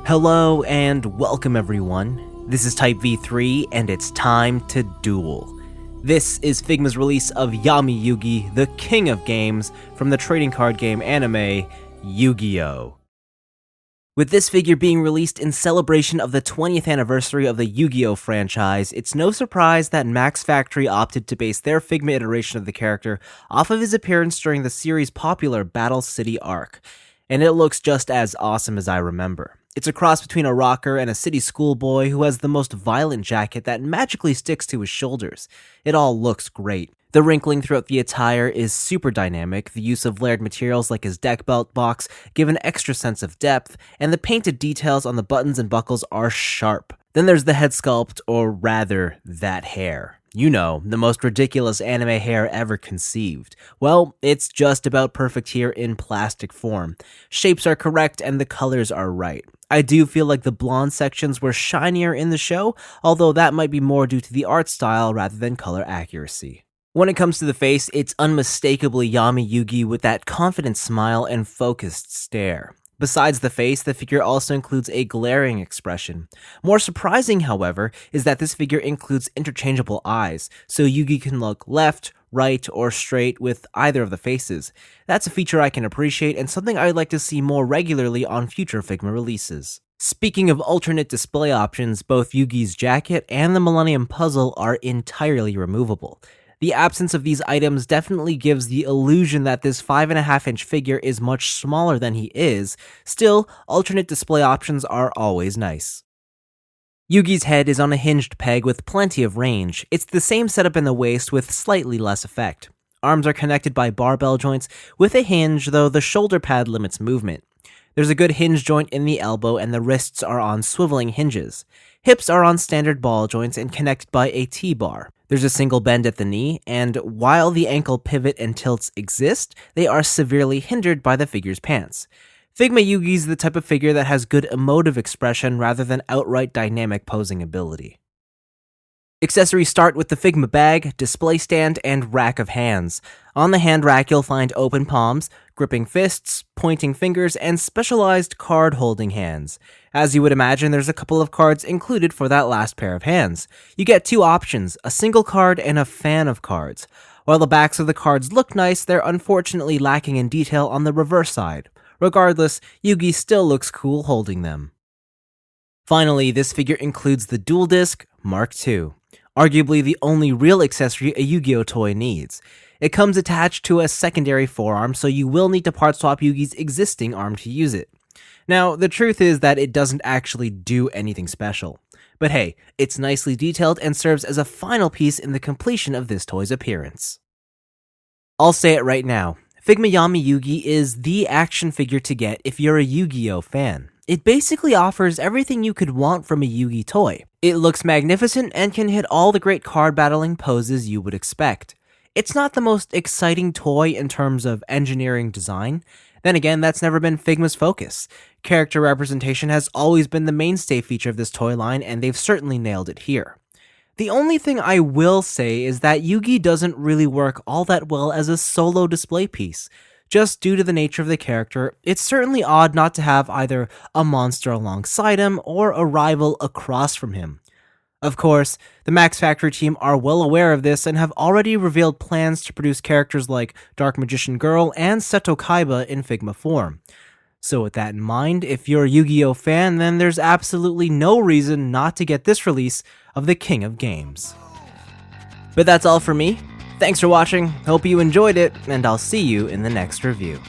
Hello and welcome everyone. This is Type V3 and it's time to duel. This is Figma's release of Yami Yugi, the king of games, from the trading card game anime Yu-Gi-Oh! With this figure being released in celebration of the 20th anniversary of the Yu-Gi-Oh! Franchise, it's no surprise that Max Factory opted to base their Figma iteration of the character off of his appearance during the series' popular Battle City arc, and it looks just as awesome as I remember. It's a cross between a rocker and a city schoolboy who has the most violent jacket that magically sticks to his shoulders. It all looks great. The wrinkling throughout the attire is super dynamic, the use of layered materials like his deck belt box give an extra sense of depth, and the painted details on the buttons and buckles are sharp. Then there's the head sculpt, or rather, that hair. You know, the most ridiculous anime hair ever conceived. Well, it's just about perfect here in plastic form. Shapes are correct and the colors are right. I do feel like the blonde sections were shinier in the show, although that might be more due to the art style rather than color accuracy. When it comes to the face, it's unmistakably Yami Yugi with that confident smile and focused stare. Besides the face, the figure also includes a glaring expression. More surprising, however, is that this figure includes interchangeable eyes, so Yugi can look left, right, or straight with either of the faces. That's a feature I can appreciate and something I'd like to see more regularly on future Figma releases. Speaking of alternate display options, both Yugi's jacket and the Millennium Puzzle are entirely removable. The absence of these items definitely gives the illusion that this 5.5-inch figure is much smaller than he is. Still, alternate display options are always nice. Yugi's head is on a hinged peg with plenty of range. It's the same setup in the waist with slightly less effect. Arms are connected by barbell joints with a hinge, though the shoulder pad limits movement. There's a good hinge joint in the elbow and the wrists are on swiveling hinges. Hips are on standard ball joints and connected by a T-bar. There's a single bend at the knee, and while the ankle pivot and tilts exist, they are severely hindered by the figure's pants. Figma Yugi's the type of figure that has good emotive expression rather than outright dynamic posing ability. Accessories start with the Figma bag, display stand, and rack of hands. On the hand rack you'll find open palms, gripping fists, pointing fingers, and specialized card-holding hands. As you would imagine, there's a couple of cards included for that last pair of hands. You get two options, a single card and a fan of cards. While the backs of the cards look nice, they're unfortunately lacking in detail on the reverse side. Regardless, Yugi still looks cool holding them. Finally, this figure includes the Dual Disc Mark II. Arguably the only real accessory a Yu-Gi-Oh! Toy needs. It comes attached to a secondary forearm, so you will need to part swap Yugi's existing arm to use it. Now, the truth is that it doesn't actually do anything special. But hey, it's nicely detailed and serves as a final piece in the completion of this toy's appearance. I'll say it right now, Figma Yami Yugi is the action figure to get if you're a Yu-Gi-Oh! Fan. It basically offers everything you could want from a Yugi toy. It looks magnificent and can hit all the great card battling poses you would expect. It's not the most exciting toy in terms of engineering design. Then again, that's never been Figma's focus. Character representation has always been the mainstay feature of this toy line, and they've certainly nailed it here. The only thing I will say is that Yugi doesn't really work all that well as a solo display piece. Just due to the nature of the character, it's certainly odd not to have either a monster alongside him or a rival across from him. Of course, the Max Factory team are well aware of this and have already revealed plans to produce characters like Dark Magician Girl and Seto Kaiba in Figma form. So with that in mind, if you're a Yu-Gi-Oh! Fan, then there's absolutely no reason not to get this release of the King of Games. But that's all for me. Thanks for watching, hope you enjoyed it, and I'll see you in the next review.